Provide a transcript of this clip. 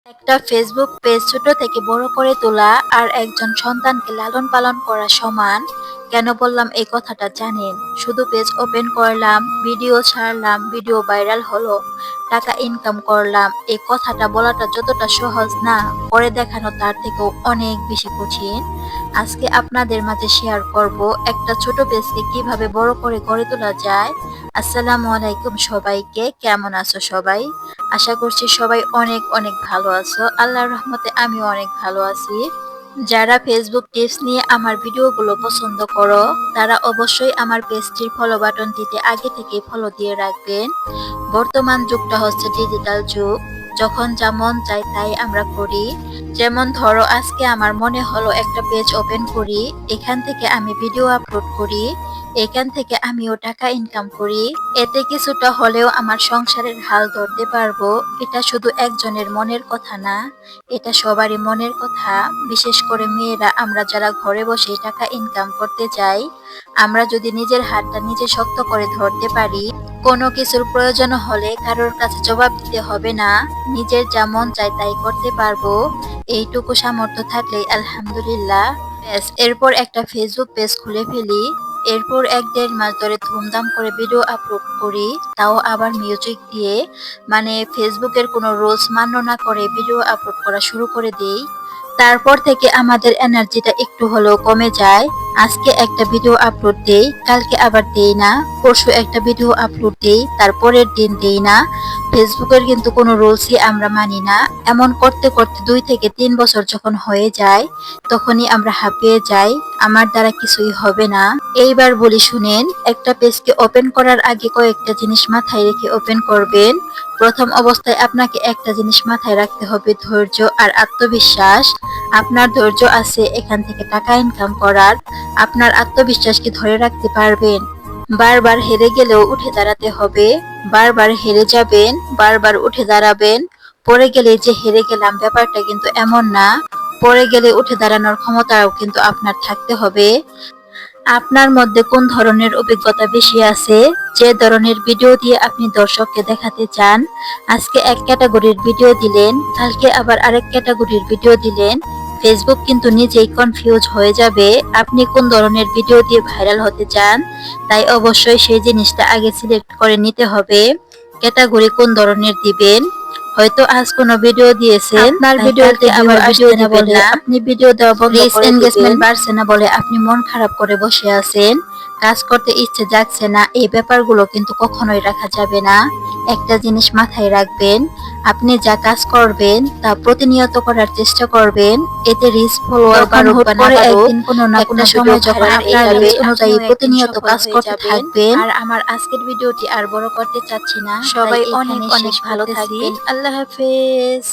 একটা Facebook page ছোট থেকে বড় করে তোলা আর একজন সন্তানকে লালন পালন করা সমান। কেন বললাম এই কথাটা জানেন? শুধু পেজ ওপেন করলাম, ভিডিও ছাড়লাম, ভিডিও ভাইরাল হলো, টাকা ইনকাম করলাম, এই কথাটা বলাটা যতটা সহজ না, করে দেখানো তার থেকেও অনেক বেশি কঠিন। আজকে আপনাদের মাঝে শেয়ার করব একটা ছোট পেজকে কিভাবে বড় করে গড়ে তোলা যায়। আসসালামু আলাইকুম সবাইকে, কেমন আছো সবাই? আশা করছি সবাই অনেক অনেক ভালো আছো। আল্লাহর রহমতে আমিও অনেক ভালো আছি। যারা ফেসবুক টিপস নিয়ে আমার ভিডিওগুলো পছন্দ করো, তারা অবশ্যই আমার পেজটির ফলো বাটনটিতে আগে থেকেই ফলো দিয়ে রাখবেন। বর্তমান যুগটা হচ্ছে ডিজিটাল যুগ। যখন যা মন চায় তাই আমরা করি। যেমন ধরো, আজকে আমার মনে হলো একটা পেজ ওপেন করি, এখান থেকে আমি ভিডিও আপলোড করি, এখান থেকে আমিও টাকা ইনকাম করি। এতে কিছুটা হলেও আমার সংসারের হাল ধরতে পারবো। এটা শুধু একজনের মনের কথা না, এটা সবারই মনের কথা। বিশেষ করে মেয়েরা, আমরা যারা ঘরে বসে টাকা ইনকাম করতে চাই, আমরা যদি নিজের হাতটা নিজে শক্ত করে ধরতে পারি, কোনো কিছুর প্রয়োজন হলে কারোর কাছে জবাব দিতে হবে না, নিজের যা মন চায় তাই করতে পারবো। এইটুকু সামর্থ্য থাকলেই আলহামদুলিল্লাহ। ব্যাস, এরপর একটা ফেসবুক পেজ খুলে ফেলি। এরপর ১-১.৫ মাস ধরে ধুমধাম করে ভিডিও আপলোড করি, তাও আবার মিউজিক দিয়ে। মানে ফেসবুকের কোনো রুলস মান্য না করে ভিডিও আপলোড করা শুরু করে দেই। তারপর থেকে আমাদের এনার্জিটা একটু হলেও কমে যায়। আজকে একটা ভিডিও আপলোড দেই, কালকে আবার দেই না, পরশু একটা ভিডিও আপলোড দেই, তারপরের দিন দেই না। ফেসবুকের কিন্তু কোনো রুলসই আমরা মানি না। এমন করতে করতে ২ থেকে ৩ বছর যখন হয়ে যায়, তখনই আমরা হাঁপিয়ে যাই, আমার দ্বারা কিছুই হবে না। এইবার বলি শুনেন, একটা পেজকে ওপেন করার আগে কয়েকটা জিনিস মাথায় রেখে ওপেন করবেন। প্রথম অবস্থায় আপনাকে একটা জিনিস মাথায় রাখতে হবে, ধৈর্য আর আত্মবিশ্বাস। আপনার ধৈর্য আছে এখান থেকে টাকা ইনকাম করার, আপনার আত্মবিশ্বাস কি ধরে রাখতে পারবেন? বারবার হেরে গেলেও উঠে দাঁড়াতে হবে। বারবার হেরে যাবেন, বারবার উঠে দাঁড়াবেন। পড়ে গেলে যে হেরে গেলাম, ব্যাপারটা কিন্তু এমন না। পড়ে গেলে উঠে দাঁড়ানোর ক্ষমতাও কিন্তু আপনার থাকতে হবে। আপনার মধ্যে কোন ধরনের অভিজ্ঞতা বেশি আছে, যে ধরনের ভিডিও দিয়ে আপনি দর্শককে দেখাতে চান। আজকে এক ক্যাটাগরির ভিডিও দিলেন, কালকে আবার আরেক ক্যাটাগরির ভিডিও দিলেন। ফেসবুক কিন্তু নিজেই কনফিউজ হয়ে যাবে আপনি কোন ধরনের ভিডিও দিয়ে ভাইরাল হতে চান। তাই অবশ্যই সেই জিনিসটা আগে সিলেক্ট করে নিতে হবে, ক্যাটাগরি কোন ধরনের দিবেন। হয়তো আজ কোনো ভিডিও দিয়েছেন, আপনার ভিডিওতে আবার ভিডিও দিবেন না, আপনি ভিডিও দেওয়া বন্ধ করে এনগেজমেন্ট বাড়ছে না বলে আপনি মন খারাপ করে বসে আছেন, কাজ করতে ইচ্ছে যাচ্ছে না। এই ব্যাপারগুলো কিন্তু কখনোই রাখা যাবে না। একটা জিনিস মাথায় রাখবেন, আপনি যা কাজ করবেন তা প্রতিনিয়ত করার চেষ্টা করবেন। এতে রিচ ফলোয়ার বাড়ুক বা না বাড়ুক, একদিন কোনো না কোনো সময় যখন আপনার রিচ অনুযায়ী প্রতিনিয়ত কাজ করতে থাকবেন। আর আমার আজকের ভিডিওটি আর বড় করতে চাচ্ছি না, সবাই অনেক অনেক ভালো থাকবেন। আল্লাহ হাফেজ।